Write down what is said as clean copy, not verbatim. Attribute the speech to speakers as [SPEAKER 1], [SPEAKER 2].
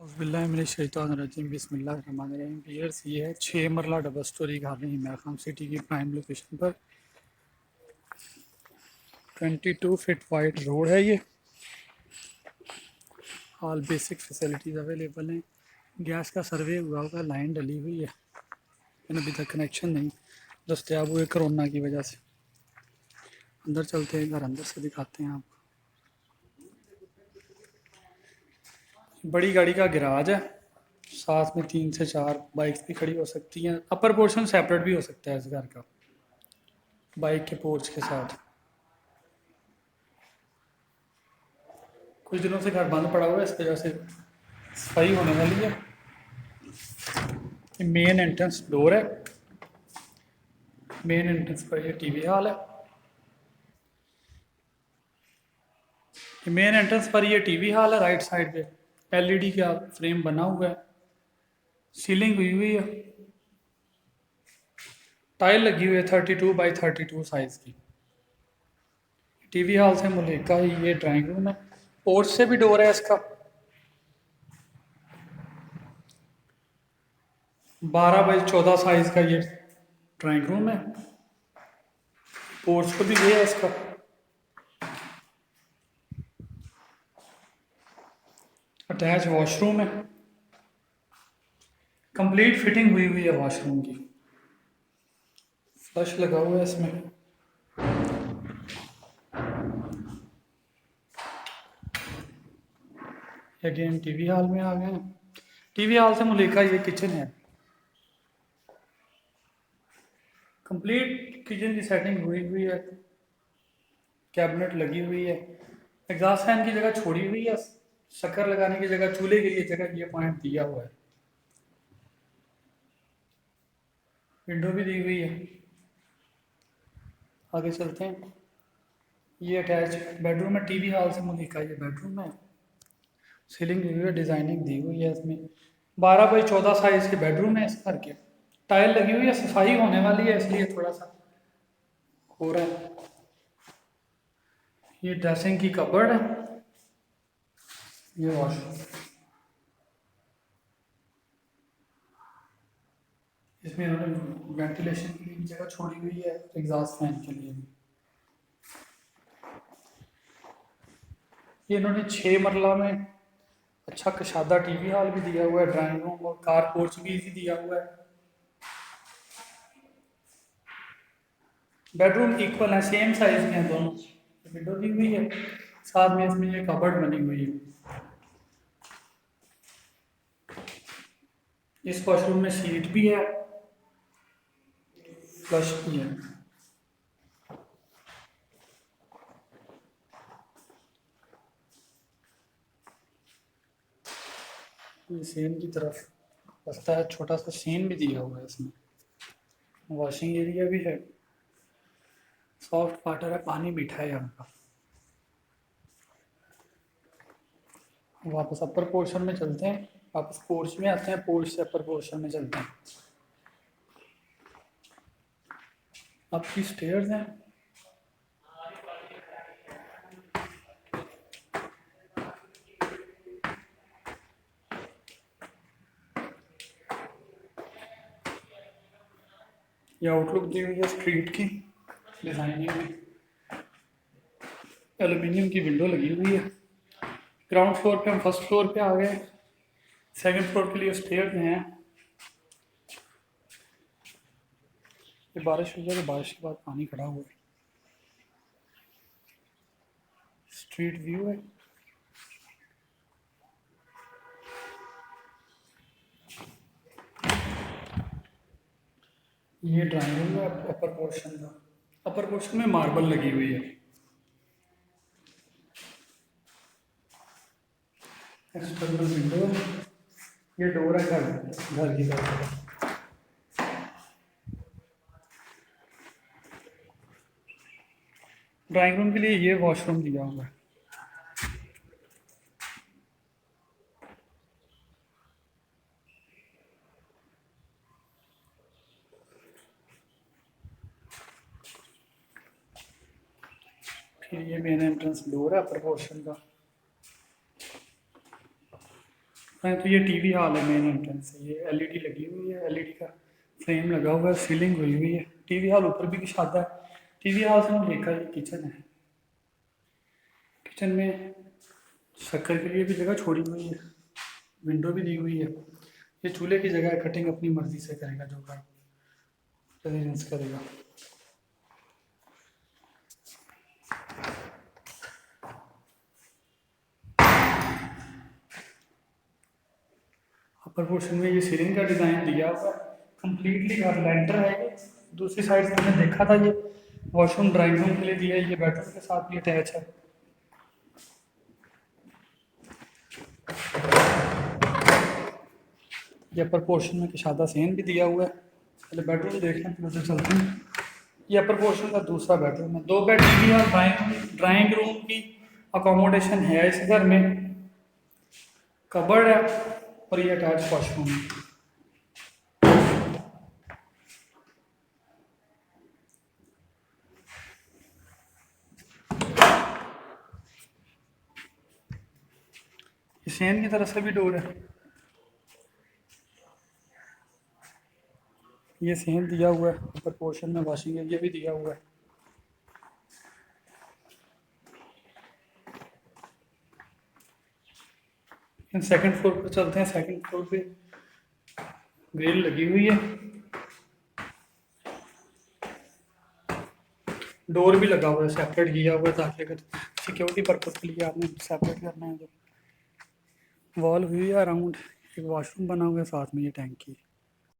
[SPEAKER 1] बिस्मिल्लाहिर्रहमानिर्रहीम बिस्मिल्लाहिर्रहमानिर्रहीम। वीयर्स, ये है 6 मरला डबल स्टोरी घर में हिमायत खान सिटी की प्राइम लोकेशन पर 22 फीट वाइड रोड है। ये ऑल बेसिक फैसिलिटीज़ अवेलेबल हैं। गैस का सर्वे हुआ हुआ है, लाइन डली हुई है लेकिन अभी तक कनेक्शन नहीं दस्तयाब हुए कोरोना की वजह से। अंदर चलते हैं, घर अंदर से दिखाते हैं आपको। बड़ी गाड़ी का गिराज है, साथ में 3 से 4 बाइक्स भी खड़ी हो सकती हैं। अपर पोर्शन सेपरेट भी हो सकता है इस घर का, बाइक के पोर्च के साथ। कुछ दिनों से घर बंद पड़ा हुआ है, इस वजह से सफाई होने वाली है। ये मेन एंट्रेंस डोर है। मेन एंट्रेंस पर ये टीवी हॉल है। ये मेन एंट्रेंस पर ये टीवी हॉल है। राइट साइड पे एलईडी का फ्रेम बना हुआ है। सीलिंग हुई हुई है। टाइल लगी हुई है 32 बाई 32 साइज की। टीवी हॉल से मुल्का ही ये ड्राइंग रूम है। पोर्च से भी डोर है इसका। 12 बाई 14 साइज का ये ड्राइंग रूम है। पोर्च को भी ये है इसका। अटैच वॉशरूम है। कंप्लीट फिटिंग हुई हुई है वॉशरूम की। फ्लश लगा हुआ है इसमें। अगेन टीवी हॉल में आ गए हैं। टीवी हॉल से मुल्का ये किचन है। कंप्लीट किचन की सेटिंग हुई हुई है। कैबिनेट लगी हुई है। एग्जॉस्ट फैन की जगह छोड़ी हुई है। शक्कर लगाने की जगह, चूल्हे के लिए जगह ये पॉइंट दिया हुआ है। विंडो भी दी हुई है। आगे चलते हैं। ये अटैच बेडरूम है। टीवी हॉल से मुल्का ये बेडरूम है। सीलिंग दी हुई है, डिजाइनिंग दी हुई है इसमें। 12 बाई 14 साइज के बेडरूम है इस घर के। टाइल लगी हुई है, सफाई होने वाली है इसलिए थोड़ा सा हो रहा है। ये ड्रेसिंग की कबर्ड है। ये वॉशरूम। इसमें इन्होंने वेंटिलेशन के लिए भी जगह छोड़ी हुई है, एग्जॉस्ट फैन के लिए भी। ये इन्होंने 6 मरला में अच्छा कशादा टीवी हॉल भी दिया हुआ है, ड्राइंग रूम और कार पोर्च भी इसी दिया हुआ है। बेडरूम इक्वल है, सेम साइज के हैं दोनों। विंडो दी हुई है, साथ में इसमें ये कबर्ड बनी हुई है। इस वॉशरूम में सीट भी है, फ्लश भी है। ये सेम की तरफ रास्ता है, छोटा सा सीन भी दिया हुआ है इसमें। वॉशिंग एरिया भी है। सॉफ्ट वाटर है, पानी मीठा है यहाँ का। वापस अपर पोर्शन में चलते हैं। वापस पोर्च में आते हैं, पोर्च से अपर पोर्शन में चलते हैं। आपकी स्टेयर्स हैं। ये आउटलुक दी हुई है स्ट्रीट की डिजाइनिंग में। एल्यूमिनियम की विंडो लगी हुई है। ग्राउंड फ्लोर पे हम फर्स्ट फ्लोर पे आ गए। सेकंड फ्लोर के लिए स्टेयर्स हैं। ये बारिश हुई है तो बारिश के बाद पानी खड़ा हुआ है। स्ट्रीट व्यू है। ये ड्राइंग रूम है अपर पोर्शन का। अपर पोर्शन में मार्बल लगी हुई है। एक्सटर्नल विंडो है। ये डोर है घर घर की तरफ। ड्राइंग रूम के लिए ये वॉशरूम दिया हुआ है। फिर ये मेन एंट्रेंस डोर है अपर पोर्शन का। तो ये टीवी हॉल है, मेन एंट्रेंस है। ये एलईडी लगी हुई है, एलईडी का फ्रेम लगा हुआ है, सीलिंग हुई हुई है। टीवी हॉल ऊपर भी शादा है। टीवी हॉल से हमने देखा ये किचन है। किचन में शक्कर के लिए भी जगह छोड़ी हुई है, विंडो भी दी हुई है। ये चूल्हे की जगह है, कटिंग अपनी मर्जी से करेगा जो भाई कन्वीनियंस करेगा। अपर पोर्शन में ये सीलिंग का डिज़ाइन दिया हुआ है, कम्प्लीटली घर लेंटर है ये। दूसरी साइड से हमने देखा था, ये वॉशरूम ड्राइंग रूम के लिए दिया है, ये बेडरूम के साथ भी अटैच है। ये अपर पोर्शन में किशादा सेन भी दिया हुआ है। पहले बेडरूम देख लें फिर उधर चलते हैं। ये अपर पोर्शन का दूसरा बेडरूम है। 2 बेड, टीवी और ड्राइंग रूम की अकोमोडेशन है इस घर में। कबर्ड है और ये अटैच वॉशरूम है। ये सेन की तरफ से भी डोर है। ये सेम दिया हुआ है, ऊपर पोर्शन में वॉशिंग एरिया भी दिया हुआ है। सेकंड फ्लोर पर चलते हैं। सेकंड फ्लोर पे ग्रिल लगी हुई है, डोर भी लगा हुआ है, सेपरेट किया हुआ है ताकि अगर सिक्योरिटी पर्पज के लिए आपने सेपरेट करना है तो। वॉल हुई है अराउंड, एक वॉशरूम बना हुआ है, साथ में ये टैंकी है।